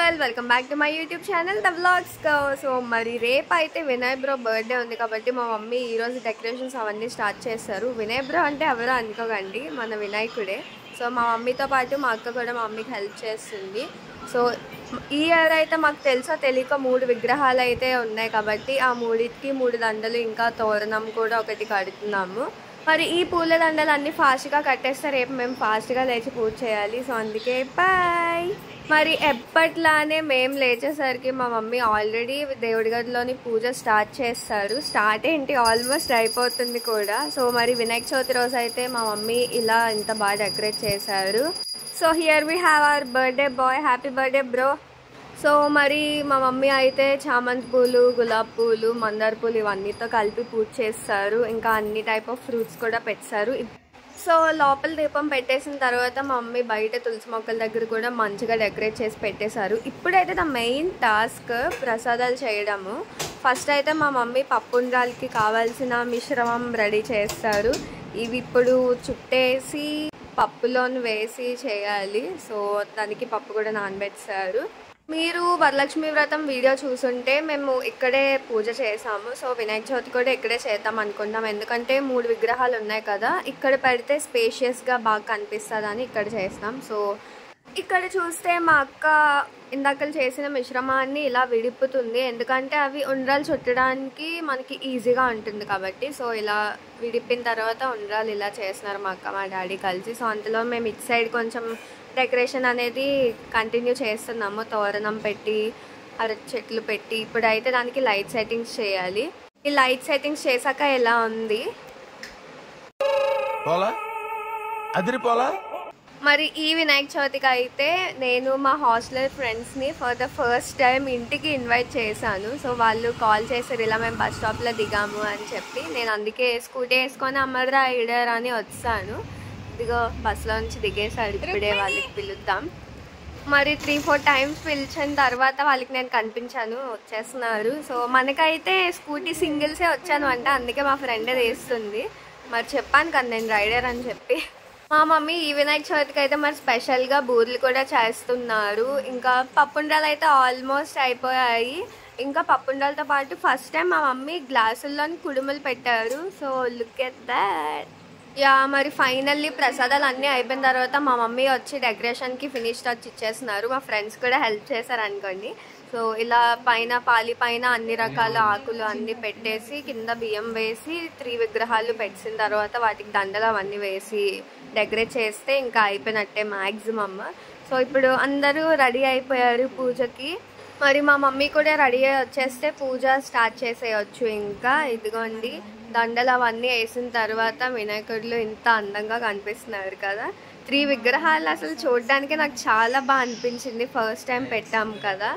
well, welcome back to my YouTube channel, The Vlogs Girl. So, మరి రేపు అయితే Vinay bro birthday ఉంది కాబట్టి మా మమ్మీ ఈరోజు డెకరేషన్స్ అవన్నీ స్టార్ట్ చేస్తారు. వినయ్ బ్రో అంటే ఎవరో అనుకోకండి, మన వినాయకుడే. సో మా మమ్మీతో పాటు మా అక్క కూడా మా మమ్మీకి హెల్ప్ చేస్తుంది. సో ఈ ఇయర్ అయితే మాకు తెలుసో తెలియక 3 విగ్రహాలు అయితే ఉన్నాయి కాబట్టి ఆ 3కి 3 దండలు ఇంకా తోరణం కూడా ఒకటి కడుతున్నాము. మరి ఈ పూల దండలు అన్నీ ఫాస్ట్గా కట్టేస్తే రేపు మేము ఫాస్ట్గా లేచి పూజ చేయాలి. సో అందుకే బాయ్. మరి ఎప్పట్లానే మేము లేచేసరికి మా మమ్మీ ఆల్రెడీ దేవుడి గదిలోని పూజ స్టార్ట్ చేస్తారు. స్టార్ట్ ఏంటి, ఆల్మోస్ట్ అయిపోతుంది కూడా. సో మరి వినాయక చవితి రోజు అయితే మా మమ్మీ ఇలా ఇంత బాగా డెకరేట్ చేశారు. So here we have our birthday boy. Happy birthday bro. So మరి మా మమ్మీ అయితే చామంతి పూలు, గులాబీ పూలు, మందార పూలు ఇవన్నీతో కలిపి పూజ చేస్తారు. ఇంకా అన్ని టైప్ ఆఫ్ ఫ్రూట్స్ కూడా పెట్టారు. సో లోపల దీపం పెట్టేసిన తర్వాత మా మమ్మీ బయట తులసి మొక్కల దగ్గర కూడా మంచిగా డెకరేట్ చేసి పెట్టేశారు. ఇప్పుడైతే ద మెయిన్ టాస్క్ ప్రసాదాలు చేయడము. ఫస్ట్ అయితే మా మమ్మీ పప్పుండ్రాలకి కావాల్సిన మిశ్రమం రెడీ చేస్తారు. ఇవి ఇప్పుడు చుట్టేసి పప్పులోని వేసి చేయాలి. సో దానికి పప్పు కూడా నానబెట్టారు. మీరు వరలక్ష్మి వ్రతం వీడియో చూసుంటే మేము ఇక్కడే పూజ చేసాము. సో వినాయక చవితి కూడా ఇక్కడే చేద్దాం అనుకుంటాం. ఎందుకంటే 3 విగ్రహాలు ఉన్నాయి కదా, ఇక్కడ పెడితే స్పేషియస్గా బాగా కనిపిస్తుందని ఇక్కడ చేస్తాం. సో ఇక్కడ చూస్తే మా అక్క ఇందాకలు చేసిన మిశ్రమాన్ని ఇలా విడిపుతుంది. ఎందుకంటే అవి ఉండ్రాలు చుట్టడానికి మనకి ఈజీగా ఉంటుంది కాబట్టి. సో ఇలా విడిపిన తర్వాత ఉండ్రాలు ఇలా చేస్తున్నారు మా అక్క మా డాడీ కలిసి. సో అందులో మేము ఇటు సైడ్ కొంచెం డెకరేషన్ అనేది కంటిన్యూ చేస్తున్నాము. తోరణం పెట్టి, అరటి చెట్లు పెట్టి, ఇప్పుడైతే దానికి లైట్ సెట్టింగ్స్ చేయాలి. ఈ లైట్ సెట్టింగ్స్ చేశాక ఎలా ఉంది మరి ఈ వినాయక చవితికి అయితే నేను మా హాస్టలర్ ఫ్రెండ్స్ని ఫర్ ద ఫస్ట్ టైం ఇంటికి ఇన్వైట్ చేశాను. సో వాళ్ళు కాల్ చేశారు, ఇలా మేము బస్ స్టాప్లో దిగాము అని చెప్పి. నేను అందుకే స్కూటీ వేసుకొని అమ్మర్రా ఇడర్ అని వచ్చాను. ఇదిగో బస్సులో నుంచి దిగేసాడు. ఇప్పుడే వాళ్ళకి పిలుద్దాం. మరి 3-4 టైమ్స్ పిలిచిన తర్వాత వాళ్ళకి నేను కనిపించాను, వచ్చేస్తున్నారు. సో మనకైతే స్కూటీ సింగిల్సే వచ్చాను అంటే, అందుకే మా ఫ్రెండే తీస్తుంది. మరి చెప్పాను కదా నేను రైడర్ అని చెప్పి. మా మమ్మీ ఈ వినాయక చవితికి అయితే మరి స్పెషల్గా బూరెలు కూడా చేస్తున్నారు. ఇంకా పప్పుండాలు అయితే ఆల్మోస్ట్ అయిపోయాయి. ఇంకా పప్పుండాలతో పాటు ఫస్ట్ టైం మా మమ్మీ గ్లాసుల్లోని కుడుములు పెట్టారు. So look at that. Yeah మరి ఫైనల్లీ ప్రసాదాలు అన్నీ అయిపోయిన తర్వాత మా మమ్మీ వచ్చి డెకరేషన్కి ఫినిష్ టచ్ ఇచ్చేస్తున్నారు. మా ఫ్రెండ్స్ కూడా హెల్ప్ చేశారు అనుకోండి. సో ఇలా పైన పాలి పైన అన్ని రకాల ఆకులు అన్నీ పెట్టేసి కింద బియ్యం వేసి 3 విగ్రహాలు పెట్టిన తర్వాత వాటికి దండలు అవన్నీ వేసి డెకరేట్ చేస్తే ఇంకా అయిపోయినట్టే మ్యాక్సిమమ్. సో ఇప్పుడు అందరూ రెడీ అయిపోయారు పూజకి. మరి మా మమ్మీ కూడా రెడీ అయ్యి వచ్చేస్తే పూజ స్టార్ట్ చేసేయచ్చు. ఇంకా ఇదిగోండి దండలు అవన్నీ వేసిన తర్వాత వినాయకుడిలో ఇంత అందంగా కనిపిస్తున్నారు కదా. 3 విగ్రహాలు అసలు చూడడానికి నాకు చాలా బాగా అనిపించింది. ఫస్ట్ టైం పెట్టాము కదా.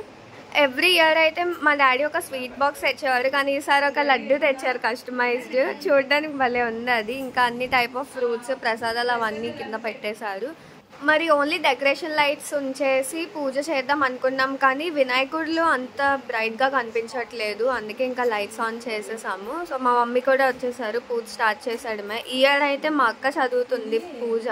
ఎవ్రీ ఇయర్ అయితే మా డాడీ ఒక స్వీట్ బాక్స్ తెచ్చేవారు, కానీ ఈసారి ఒక లడ్డు తెచ్చారు కస్టమైజ్డ్. చూడడానికి భలే ఉంది అది. ఇంకా అన్ని టైప్ ఆఫ్ ఫ్రూట్స్ ప్రసాదాలు అవన్నీ కింద పెట్టేశారు. మరి ఓన్లీ డెకరేషన్ లైట్స్ ఉంచేసి పూజ చేద్దాం అనుకున్నాం, కానీ వినాయకుడిలో అంత బ్రైట్గా కనిపించట్లేదు. అందుకే ఇంకా లైట్స్ ఆన్ చేసేసాము. సో మా మమ్మీ కూడా వచ్చేసారు, పూజ స్టార్ట్ చేసాడమే. ఈ ఇయర్ అయితే మా అక్క చదువుతుంది పూజ.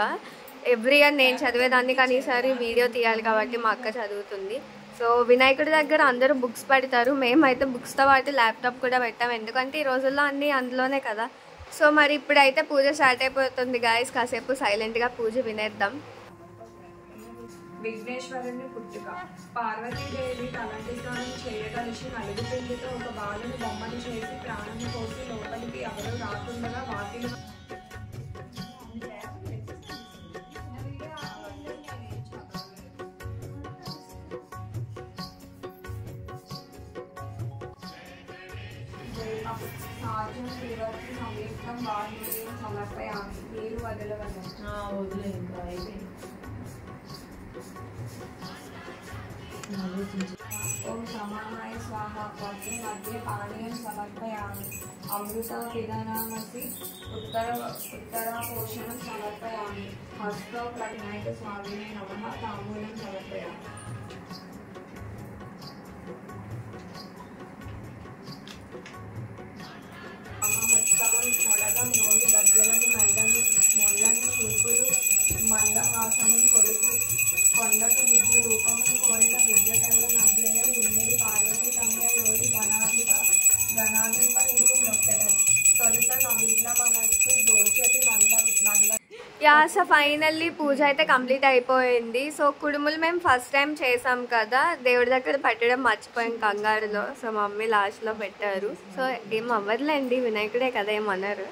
ఎవ్రీ ఇయర్ నేను చదివేదాన్ని, కానీ ఈసారి వీడియో తీయాలి కాబట్టి మా అక్క చదువుతుంది. సో వినాయకుడి దగ్గర అందరూ బుక్స్ పెడతారు. మేమైతే బుక్స్తో పాటు ల్యాప్టాప్ కూడా పెట్టాం, ఎందుకంటే ఈ రోజుల్లో అన్నీ అందులోనే కదా. సో మరి ఇప్పుడైతే పూజ స్టార్ట్ అయిపోతుంది గాయస్. కాసేపు సైలెంట్గా పూజ వినేద్దాం. విఘ్నేశ్వరుని పుట్టుక. పార్వతీదేవి తలంటి స్నానం చేయదలిచి నలుగు పిండితో ఒక బాలుని బొమ్మను చేసి ప్రాణం పోసి లోపలికి ఎవరు రాకుండా వాకిలి సంయుక్తం వారిని సమర్పయామి. నీరు వదలవలను. ఓం సమానాయ స్వాహ. పత్రి మధ్య పానీయం సమర్పయామి. అమృత పిదనామసి ఉత్తర పోషణం సమర్పయామి. హస్తో వినాయక స్వామినే నమః. తాంబూలం సమర్పయామి. మొడగం నోయి గజ్జలను మెండని మొల్లని చూపులు మందహాసము కొడుకు కొండకు బుద్ధి రూపము కోరిన విద్యకలను యా సో ఫైనల్లీ పూజ అయితే కంప్లీట్ అయిపోయింది. సో కుడుములు మేము ఫస్ట్ టైం చేసాం కదా, దేవుడి దగ్గర పెట్టడం మర్చిపోయాం కంగారులో. సో మా మమ్మీ లాస్ట్లో పెట్టారు. సో ఏం అవ్వదులేండి, వినాయకుడే కదా, ఏమన్నారు.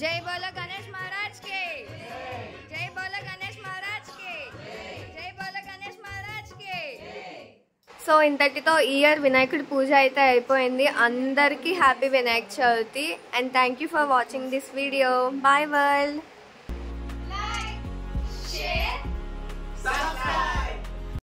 जय बोलो गणेश महाराज के, जय बोलो गणेश महाराज के, जय बोलो गणेश महाराज के. సో ఇంతటితో ఈ ఇయర్ వినాయకుడి పూజ అయితే అయిపోయింది. అందరికీ happy Vinayaka Chavithi. And thank you for watching this video. Bye world.